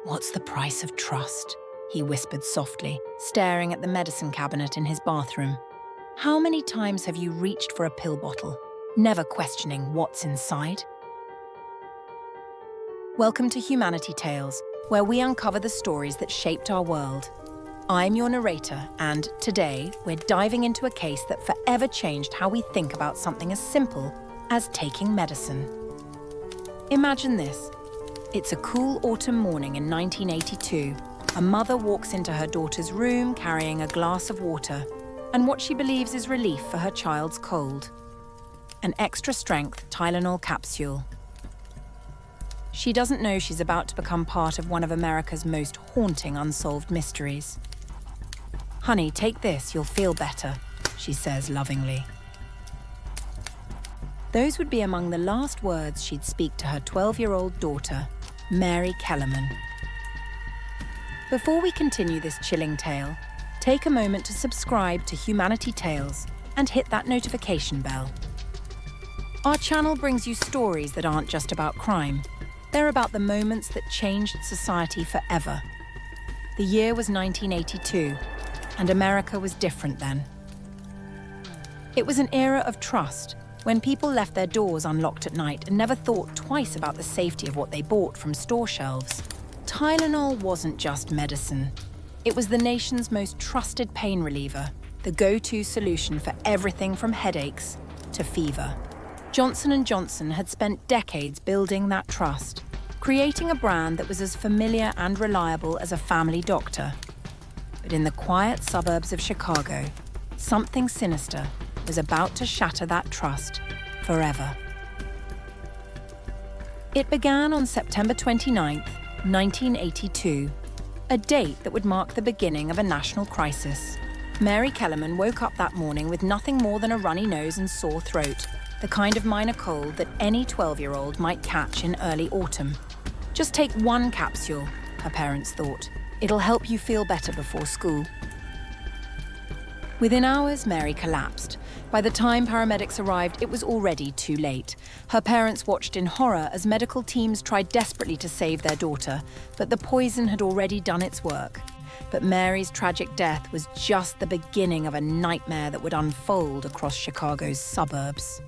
What's the price of trust? He whispered softly, staring at the medicine cabinet in his bathroom. How many times have you reached for a pill bottle, never questioning what's inside? Welcome to Humanity Tales, where we uncover the stories that shaped our world. I'm your narrator, and today we're diving into a case that forever changed how we think about something as simple as taking medicine. Imagine this. It's a cool autumn morning in 1982. A mother walks into her daughter's room carrying a glass of water and what she believes is relief for her child's cold. An extra-strength Tylenol capsule. She doesn't know she's about to become part of one of America's most haunting unsolved mysteries. "Honey, take this, you'll feel better," she says lovingly. Those would be among the last words she'd speak to her 12-year-old daughter, Mary Kellerman. Before we continue this chilling tale, take a moment to subscribe to Humanity Tales and hit that notification bell. Our channel brings you stories that aren't just about crime. They're about the moments that changed society forever. The year was 1982, and America was different then. It was an era of trust, when people left their doors unlocked at night and never thought twice about the safety of what they bought from store shelves. Tylenol wasn't just medicine. It was the nation's most trusted pain reliever, the go-to solution for everything from headaches to fever. Johnson & Johnson had spent decades building that trust, creating a brand that was as familiar and reliable as a family doctor. But in the quiet suburbs of Chicago, something sinister was about to shatter that trust forever. It began on September 29th, 1982, a date that would mark the beginning of a national crisis. Mary Kellerman woke up that morning with nothing more than a runny nose and sore throat, the kind of minor cold that any 12-year-old might catch in early autumn. Just take one capsule, her parents thought. It'll help you feel better before school. Within hours, Mary collapsed. By the time paramedics arrived, it was already too late. Her parents watched in horror as medical teams tried desperately to save their daughter, but the poison had already done its work. But Mary's tragic death was just the beginning of a nightmare that would unfold across Chicago's suburbs.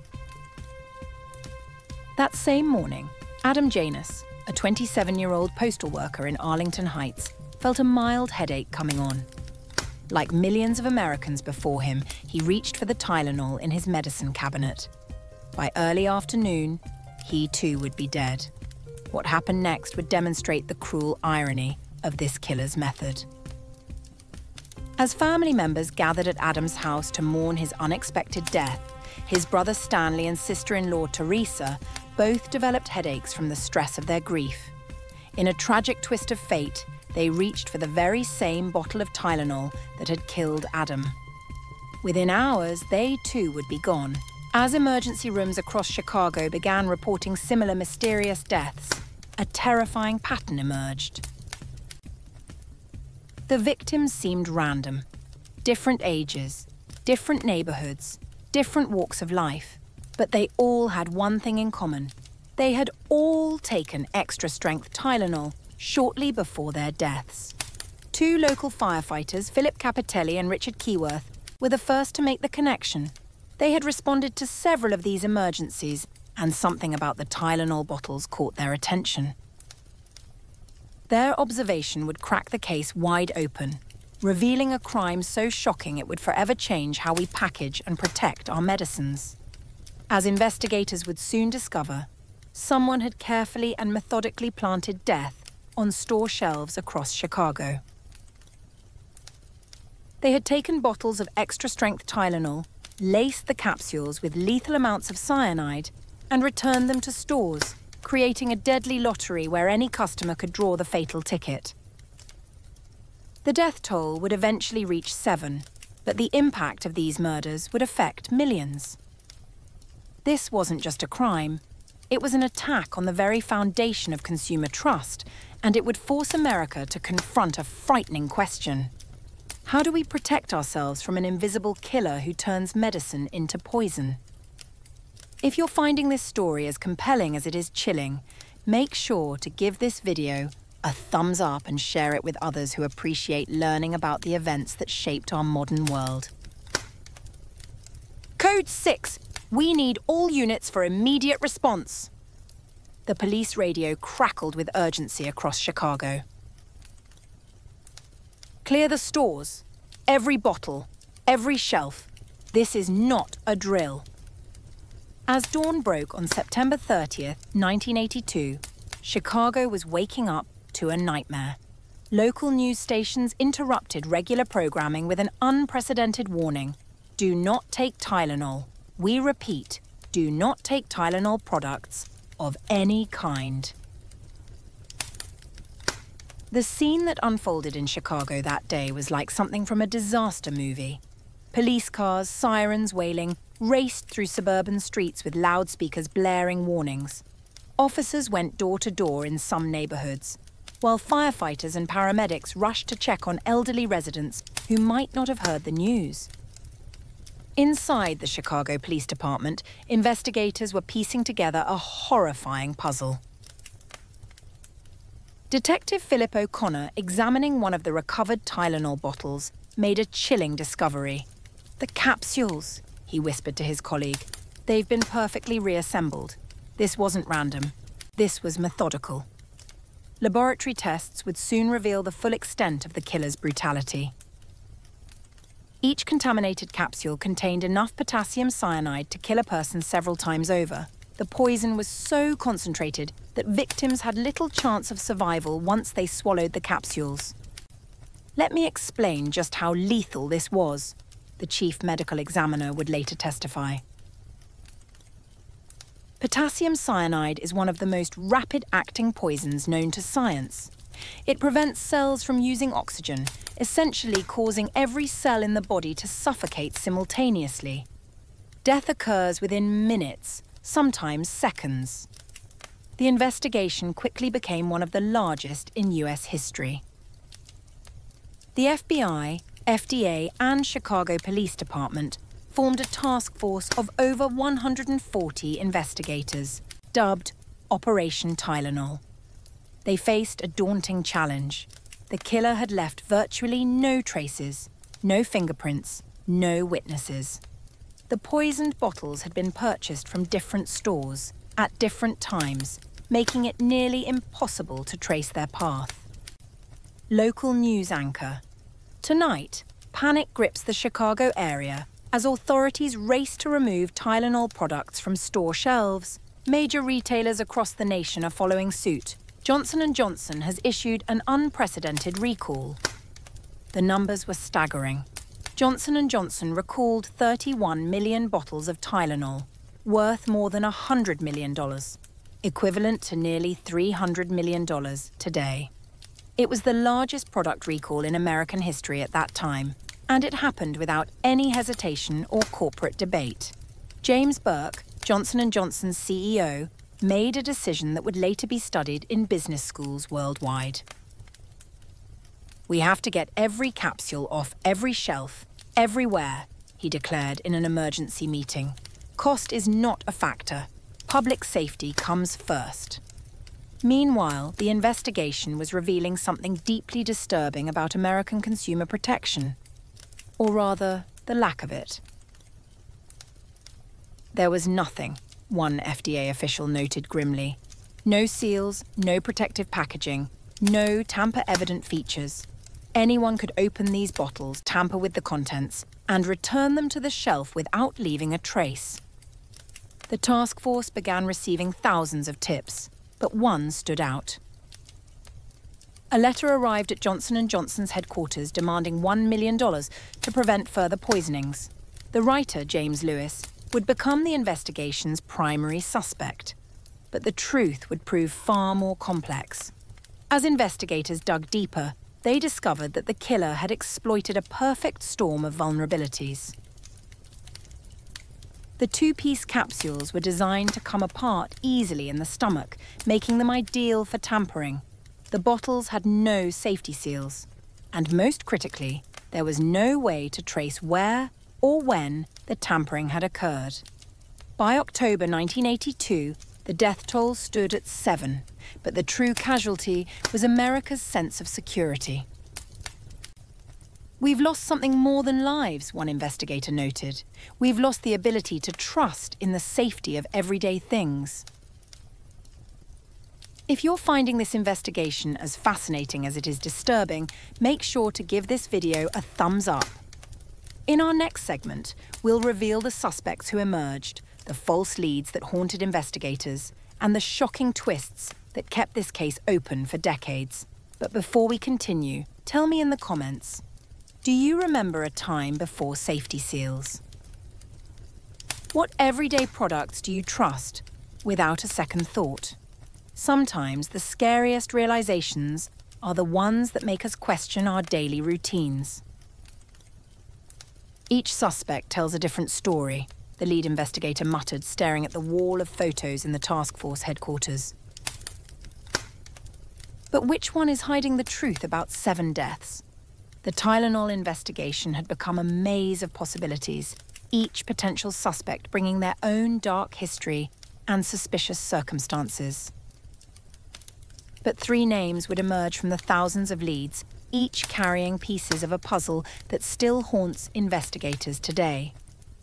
That same morning, Adam Janus, a 27-year-old postal worker in Arlington Heights, felt a mild headache coming on. Like millions of Americans before him, he reached for the Tylenol in his medicine cabinet. By early afternoon, he too would be dead. What happened next would demonstrate the cruel irony of this killer's method. As family members gathered at Adam's house to mourn his unexpected death, his brother Stanley and sister-in-law Teresa both developed headaches from the stress of their grief. In a tragic twist of fate, they reached for the very same bottle of Tylenol that had killed Adam. Within hours, they too would be gone. As emergency rooms across Chicago began reporting similar mysterious deaths, a terrifying pattern emerged. The victims seemed random. Different ages, different neighborhoods, different walks of life. But they all had one thing in common. They had all taken extra-strength Tylenol shortly before their deaths. Two local firefighters, Philip Capitelli and Richard Keyworth, were the first to make the connection. They had responded to several of these emergencies, and something about the Tylenol bottles caught their attention. Their observation would crack the case wide open, revealing a crime so shocking it would forever change how we package and protect our medicines. As investigators would soon discover, someone had carefully and methodically planted death on store shelves across Chicago. They had taken bottles of extra-strength Tylenol, laced the capsules with lethal amounts of cyanide, and returned them to stores, creating a deadly lottery where any customer could draw the fatal ticket. The death toll would eventually reach 7, but the impact of these murders would affect millions. This wasn't just a crime. It was an attack on the very foundation of consumer trust, and it would force America to confront a frightening question. How do we protect ourselves from an invisible killer who turns medicine into poison? If you're finding this story as compelling as it is chilling, make sure to give this video A thumbs up and share it with others who appreciate learning about the events that shaped our modern world. Code 6. We need all units for immediate response. The police radio crackled with urgency across Chicago. Clear the stores. Every bottle. Every shelf. This is not a drill. As dawn broke on September 30th, 1982, Chicago was waking up to a nightmare. Local news stations interrupted regular programming with an unprecedented warning. Do not take Tylenol. We repeat, do not take Tylenol products of any kind. The scene that unfolded in Chicago that day was like something from a disaster movie. Police cars, sirens wailing, raced through suburban streets with loudspeakers blaring warnings. Officers went door to door in some neighborhoods, while firefighters and paramedics rushed to check on elderly residents who might not have heard the news. Inside the Chicago Police Department, investigators were piecing together a horrifying puzzle. Detective Philip O'Connor, examining one of the recovered Tylenol bottles, made a chilling discovery. "The capsules," he whispered to his colleague. "They've been perfectly reassembled. This wasn't random. This was methodical." Laboratory tests would soon reveal the full extent of the killer's brutality. Each contaminated capsule contained enough potassium cyanide to kill a person several times over. The poison was so concentrated that victims had little chance of survival once they swallowed the capsules. "Let me explain just how lethal this was," the chief medical examiner would later testify. Potassium cyanide is one of the most rapid-acting poisons known to science. It prevents cells from using oxygen, essentially causing every cell in the body to suffocate simultaneously. Death occurs within minutes, sometimes seconds. The investigation quickly became one of the largest in US history. The FBI, FDA, and Chicago Police Department formed a task force of over 140 investigators, dubbed Operation Tylenol. They faced a daunting challenge. The killer had left virtually no traces, no fingerprints, no witnesses. The poisoned bottles had been purchased from different stores at different times, making it nearly impossible to trace their path. Local news anchor. Tonight, panic grips the Chicago area as authorities race to remove Tylenol products from store shelves. Major retailers across the nation are following suit. Johnson & Johnson has issued an unprecedented recall. The numbers were staggering. Johnson & Johnson recalled 31 million bottles of Tylenol, worth more than $100 million, equivalent to nearly $300 million today. It was the largest product recall in American history at that time, and it happened without any hesitation or corporate debate. James Burke, Johnson & Johnson's CEO, made a decision that would later be studied in business schools worldwide. "We have to get every capsule off every shelf, everywhere," he declared in an emergency meeting. "Cost is not a factor. Public safety comes first." Meanwhile, the investigation was revealing something deeply disturbing about American consumer protection. Or rather, the lack of it. There was nothing, one FDA official noted grimly. No seals, no protective packaging, no tamper-evident features. Anyone could open these bottles, tamper with the contents, and return them to the shelf without leaving a trace. The task force began receiving thousands of tips, but one stood out. A letter arrived at Johnson & Johnson's headquarters demanding $1 million to prevent further poisonings. The writer, James Lewis, would become the investigation's primary suspect. But the truth would prove far more complex. As investigators dug deeper, they discovered that the killer had exploited a perfect storm of vulnerabilities. The two-piece capsules were designed to come apart easily in the stomach, making them ideal for tampering. The bottles had no safety seals. And most critically, there was no way to trace where or when the tampering had occurred. By October 1982, The death toll stood at 7, but the true casualty was America's sense of security. "We've lost something more than lives," one investigator noted. "We've lost the ability to trust in the safety of everyday things." If you're finding this investigation as fascinating as it is disturbing, make sure to give this video a thumbs up. In our next segment, we'll reveal the suspects who emerged, the false leads that haunted investigators, and the shocking twists that kept this case open for decades. But before we continue, tell me in the comments, do you remember a time before safety seals? What everyday products do you trust without a second thought? Sometimes the scariest realizations are the ones that make us question our daily routines. Each suspect tells a different story, the lead investigator muttered, staring at the wall of photos in the task force headquarters. But which one is hiding the truth about 7 deaths? The Tylenol investigation had become a maze of possibilities, each potential suspect bringing their own dark history and suspicious circumstances. But 3 names would emerge from the thousands of leads, each carrying pieces of a puzzle that still haunts investigators today.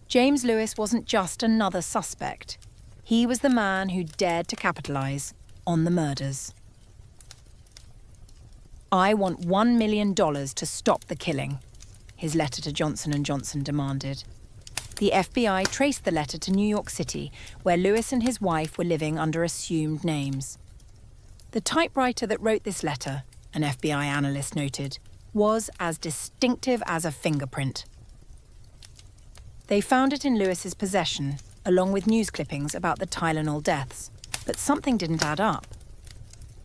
James Lewis wasn't just another suspect. He was the man who dared to capitalize on the murders. "I want $1 million to stop the killing," his letter to Johnson & Johnson demanded. The FBI traced the letter to New York City, where Lewis and his wife were living under assumed names. The typewriter that wrote this letter, an FBI analyst noted, was as distinctive as a fingerprint. They found it in Lewis's possession, along with news clippings about the Tylenol deaths, but something didn't add up.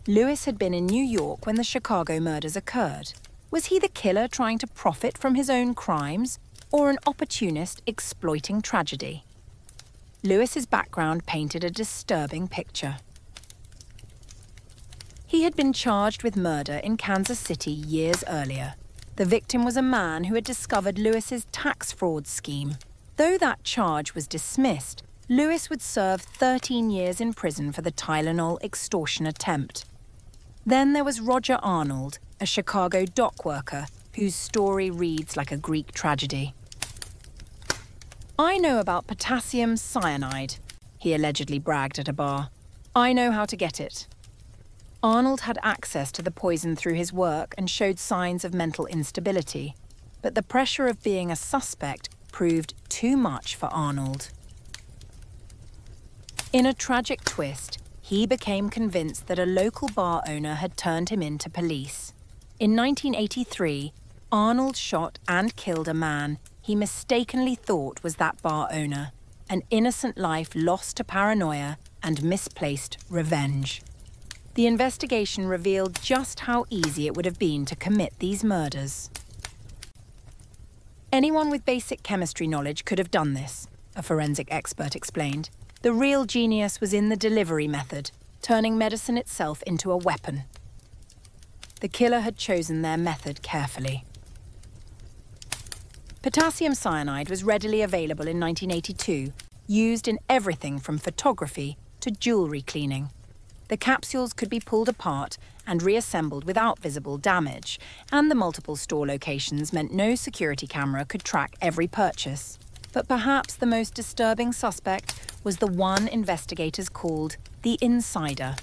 Lewis had been in New York when the Chicago murders occurred. Was he the killer trying to profit from his own crimes, or an opportunist exploiting tragedy? Lewis's background painted a disturbing picture. He had been charged with murder in Kansas City years earlier. The victim was a man who had discovered Lewis's tax fraud scheme. Though that charge was dismissed, Lewis would serve 13 years in prison for the Tylenol extortion attempt. Then there was Roger Arnold, a Chicago dock worker, whose story reads like a Greek tragedy. "I know about potassium cyanide," he allegedly bragged at a bar. "I know how to get it." Arnold had access to the poison through his work and showed signs of mental instability, but the pressure of being a suspect proved too much for Arnold. In a tragic twist, he became convinced that a local bar owner had turned him in to police. In 1983, Arnold shot and killed a man he mistakenly thought was that bar owner, an innocent life lost to paranoia and misplaced revenge. The investigation revealed just how easy it would have been to commit these murders. "Anyone with basic chemistry knowledge could have done this," a forensic expert explained. "The real genius was in the delivery method, turning medicine itself into a weapon." The killer had chosen their method carefully. Potassium cyanide was readily available in 1982, used in everything from photography to jewelry cleaning. The capsules could be pulled apart and reassembled without visible damage, and the multiple store locations meant no security camera could track every purchase. But perhaps the most disturbing suspect was the one investigators called the insider.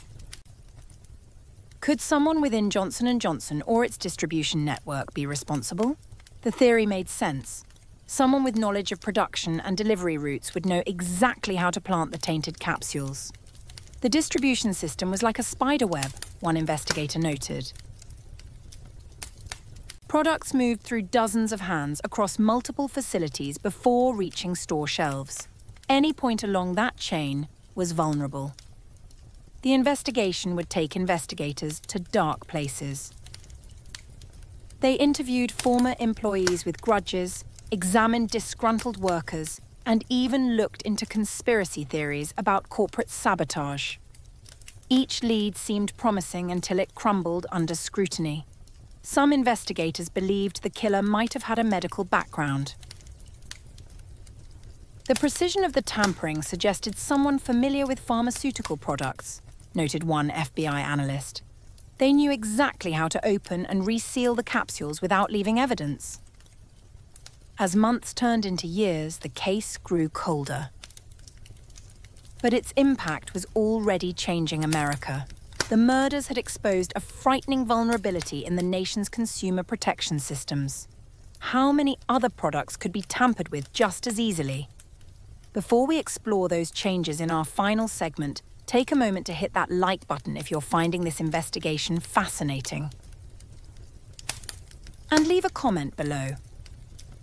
Could someone within Johnson & Johnson or its distribution network be responsible? The theory made sense. Someone with knowledge of production and delivery routes would know exactly how to plant the tainted capsules. The distribution system was like a spider web, one investigator noted. Products moved through dozens of hands across multiple facilities before reaching store shelves. Any point along that chain was vulnerable. The investigation would take investigators to dark places. They interviewed former employees with grudges, examined disgruntled workers, and even looked into conspiracy theories about corporate sabotage. Each lead seemed promising until it crumbled under scrutiny. Some investigators believed the killer might have had a medical background. The precision of the tampering suggested someone familiar with pharmaceutical products, noted one FBI analyst. They knew exactly how to open and reseal the capsules without leaving evidence. As months turned into years, the case grew colder. But its impact was already changing America. The murders had exposed a frightening vulnerability in the nation's consumer protection systems. How many other products could be tampered with just as easily? Before we explore those changes in our final segment, take a moment to hit that like button if you're finding this investigation fascinating. And leave a comment below.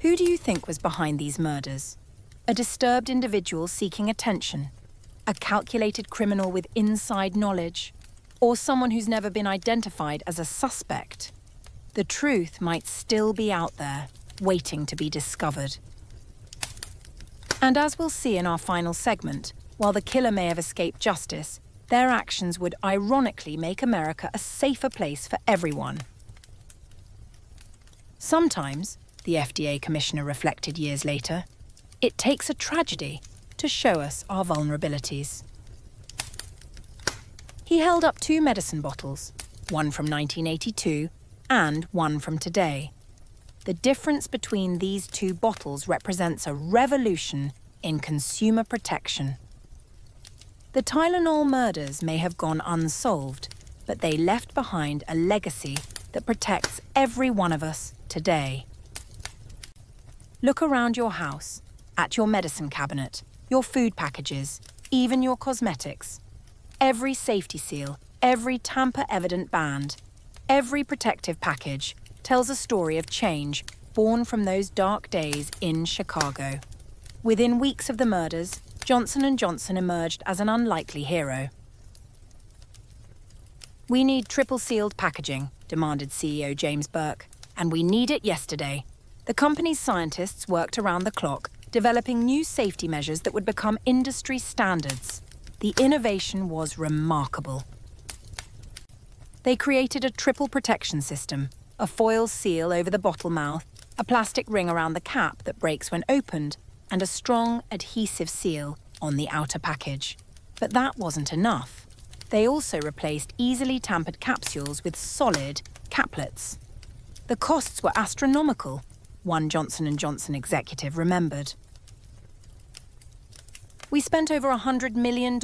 Who do you think was behind these murders? A disturbed individual seeking attention? A calculated criminal with inside knowledge? Or someone who's never been identified as a suspect? The truth might still be out there, waiting to be discovered. And as we'll see in our final segment, while the killer may have escaped justice, their actions would ironically make America a safer place for everyone. Sometimes, the FDA commissioner reflected years later, it takes a tragedy to show us our vulnerabilities. He held up 2 medicine bottles, one from 1982 and one from today. The difference between these 2 bottles represents a revolution in consumer protection. The Tylenol murders may have gone unsolved, but they left behind a legacy that protects every one of us today. Look around your house, at your medicine cabinet, your food packages, even your cosmetics. Every safety seal, every tamper-evident band, every protective package tells a story of change born from those dark days in Chicago. Within weeks of the murders, Johnson & Johnson emerged as an unlikely hero. "We need triple-sealed packaging," demanded CEO James Burke, "and we need it yesterday." The company's scientists worked around the clock, developing new safety measures that would become industry standards. The innovation was remarkable. They created a triple protection system, a foil seal over the bottle mouth, a plastic ring around the cap that breaks when opened, and a strong adhesive seal on the outer package. But that wasn't enough. They also replaced easily tampered capsules with solid caplets. The costs were astronomical, one Johnson & Johnson executive remembered. "We spent over $100 million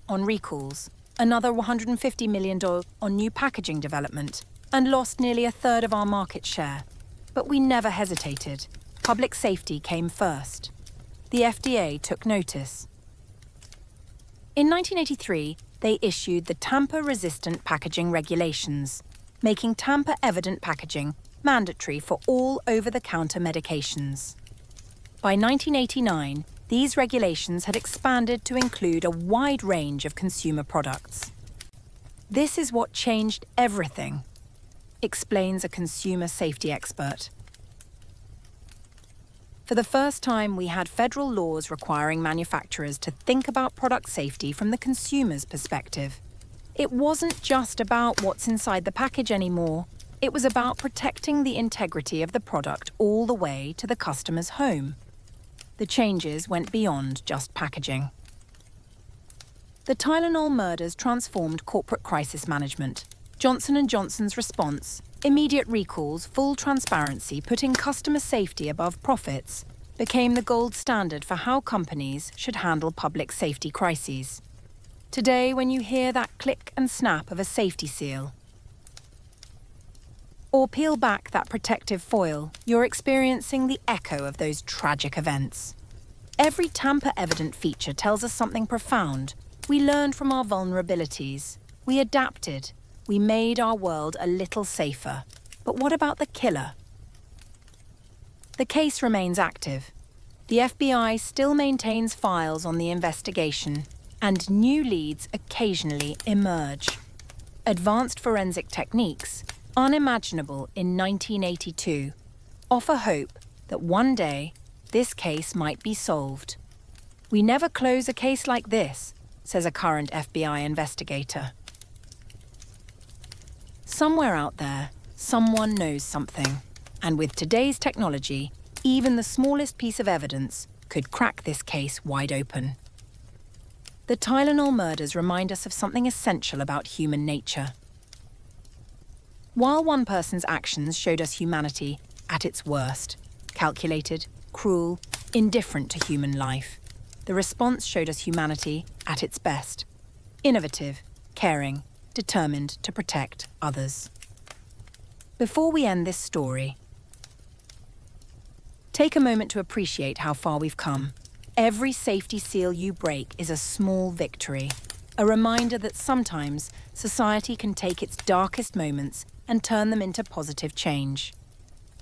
on recalls, another $150 million on new packaging development, and lost nearly a third of our market share. But we never hesitated. Public safety came first." The FDA took notice. In 1983, they issued the tamper-resistant packaging regulations, making tamper-evident packaging mandatory for all over-the-counter medications. By 1989, these regulations had expanded to include a wide range of consumer products. "This is what changed everything," explains a consumer safety expert. For the first time, we had federal laws requiring manufacturers to think about product safety from the consumer's perspective. It wasn't just about what's inside the package anymore. It was about protecting the integrity of the product all the way to the customer's home. The changes went beyond just packaging. The Tylenol murders transformed corporate crisis management. Johnson & Johnson's response, immediate recalls, full transparency, putting customer safety above profits, became the gold standard for how companies should handle public safety crises. Today, when you hear that click and snap of a safety seal, or peel back that protective foil, you're experiencing the echo of those tragic events. Every tamper-evident feature tells us something profound. We learned from our vulnerabilities. We adapted. We made our world a little safer. But what about the killer? The case remains active. The FBI still maintains files on the investigation, and new leads occasionally emerge. Advanced forensic techniques, unimaginable in 1982, offer hope that one day this case might be solved. "We never close a case like this," says a current FBI investigator. Somewhere out there, someone knows something. And with today's technology, even the smallest piece of evidence could crack this case wide open. The Tylenol murders remind us of something essential about human nature. While one person's actions showed us humanity at its worst, calculated, cruel, indifferent to human life, the response showed us humanity at its best, innovative, caring, determined to protect others. Before we end this story, take a moment to appreciate how far we've come. Every safety seal you break is a small victory, a reminder that sometimes society can take its darkest moments and turn them into positive change.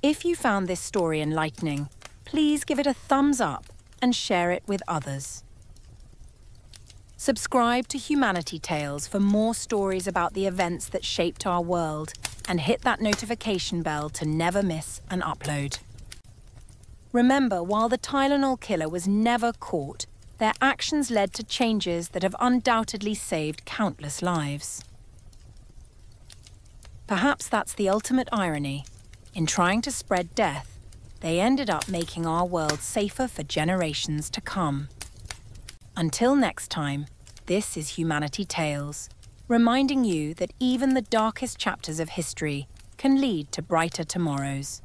If you found this story enlightening, please give it a thumbs up and share it with others. Subscribe to Humanity Tales for more stories about the events that shaped our world, and hit that notification bell to never miss an upload. Remember, while the Tylenol killer was never caught, their actions led to changes that have undoubtedly saved countless lives. Perhaps that's the ultimate irony. In trying to spread death, they ended up making our world safer for generations to come. Until next time, this is Humanity Tales, reminding you that even the darkest chapters of history can lead to brighter tomorrows.